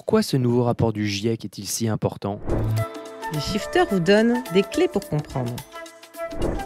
pourquoi ce nouveau rapport du GIEC est-il si important? Les shifters vous donnent des clés pour comprendre.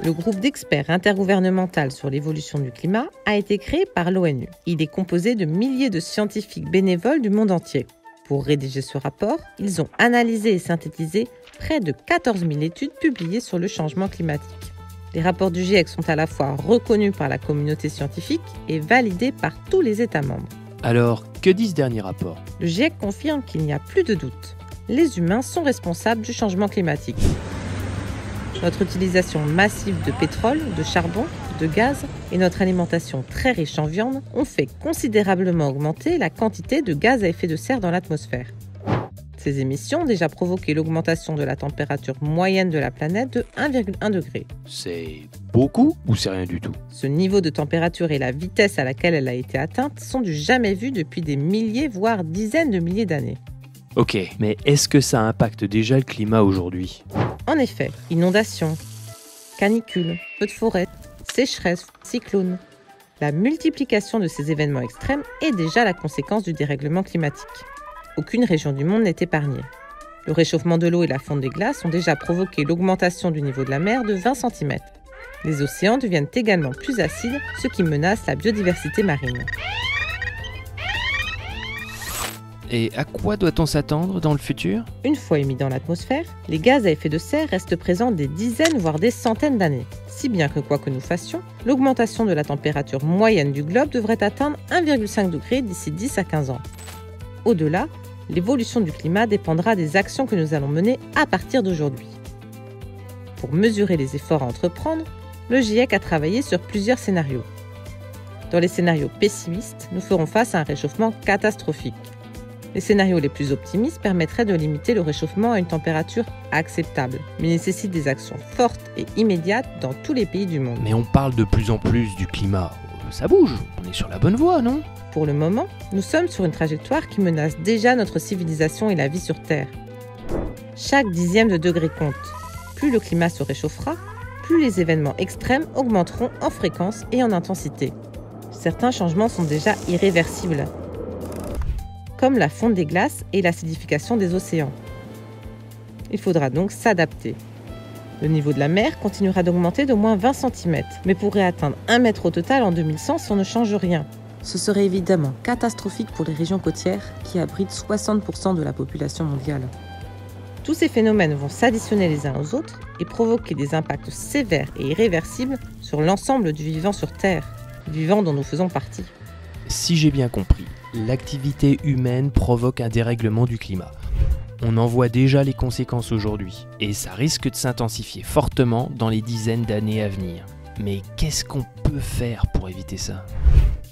Le groupe d'experts intergouvernemental sur l'évolution du climat a été créé par l'ONU. Il est composé de milliers de scientifiques bénévoles du monde entier. Pour rédiger ce rapport, ils ont analysé et synthétisé près de 14 000 études publiées sur le changement climatique. Les rapports du GIEC sont à la fois reconnus par la communauté scientifique et validés par tous les États membres. Alors, que dit ce dernier rapport? Le GIEC confirme qu'il n'y a plus de doute. Les humains sont responsables du changement climatique. Notre utilisation massive de pétrole, de charbon, de gaz et notre alimentation très riche en viande ont fait considérablement augmenter la quantité de gaz à effet de serre dans l'atmosphère. Ces émissions ont déjà provoqué l'augmentation de la température moyenne de la planète de 1,1 degré. C'est beaucoup ou c'est rien du tout? Ce niveau de température et la vitesse à laquelle elle a été atteinte sont du jamais vu depuis des milliers, voire dizaines de milliers d'années. Ok, mais est-ce que ça impacte déjà le climat aujourd'hui? En effet, inondations, canicules, feux de forêt, sécheresse, cyclones. La multiplication de ces événements extrêmes est déjà la conséquence du dérèglement climatique. Aucune région du monde n'est épargnée. Le réchauffement de l'eau et la fonte des glaces ont déjà provoqué l'augmentation du niveau de la mer de 20 cm. Les océans deviennent également plus acides, ce qui menace la biodiversité marine. Et à quoi doit-on s'attendre dans le futur? Une fois émis dans l'atmosphère, les gaz à effet de serre restent présents des dizaines voire des centaines d'années. Si bien que quoi que nous fassions, l'augmentation de la température moyenne du globe devrait atteindre 1,5 degré d'ici 10 à 15 ans. Au-delà, l'évolution du climat dépendra des actions que nous allons mener à partir d'aujourd'hui. Pour mesurer les efforts à entreprendre, le GIEC a travaillé sur plusieurs scénarios. Dans les scénarios pessimistes, nous ferons face à un réchauffement catastrophique. Les scénarios les plus optimistes permettraient de limiter le réchauffement à une température acceptable, mais nécessitent des actions fortes et immédiates dans tous les pays du monde. Mais on parle de plus en plus du climat. Ça bouge, on est sur la bonne voie, non? Pour le moment, nous sommes sur une trajectoire qui menace déjà notre civilisation et la vie sur Terre. Chaque dixième de degré compte. Plus le climat se réchauffera, plus les événements extrêmes augmenteront en fréquence et en intensité. Certains changements sont déjà irréversibles, comme la fonte des glaces et l'acidification des océans. Il faudra donc s'adapter. Le niveau de la mer continuera d'augmenter d'au moins 20 cm, mais pourrait atteindre 1 mètre au total en 2100 si on ne change rien. Ce serait évidemment catastrophique pour les régions côtières qui abritent 60% de la population mondiale. Tous ces phénomènes vont s'additionner les uns aux autres et provoquer des impacts sévères et irréversibles sur l'ensemble du vivant sur Terre, du vivant dont nous faisons partie. Si j'ai bien compris, l'activité humaine provoque un dérèglement du climat. On en voit déjà les conséquences aujourd'hui, et ça risque de s'intensifier fortement dans les dizaines d'années à venir. Mais qu'est-ce qu'on peut faire pour éviter ça?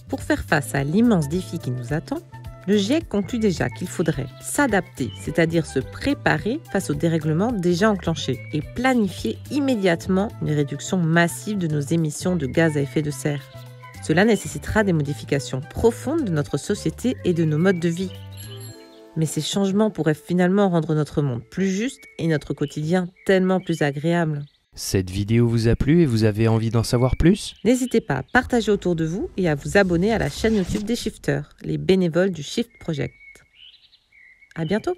Pour faire face à l'immense défi qui nous attend, le GIEC conclut déjà qu'il faudrait s'adapter, c'est-à-dire se préparer face au dérèglement déjà enclenché et planifier immédiatement une réduction massive de nos émissions de gaz à effet de serre. Cela nécessitera des modifications profondes de notre société et de nos modes de vie. Mais ces changements pourraient finalement rendre notre monde plus juste et notre quotidien tellement plus agréable. Cette vidéo vous a plu et vous avez envie d'en savoir plus? N'hésitez pas à partager autour de vous et à vous abonner à la chaîne YouTube des Shifters, les bénévoles du Shift Project. À bientôt!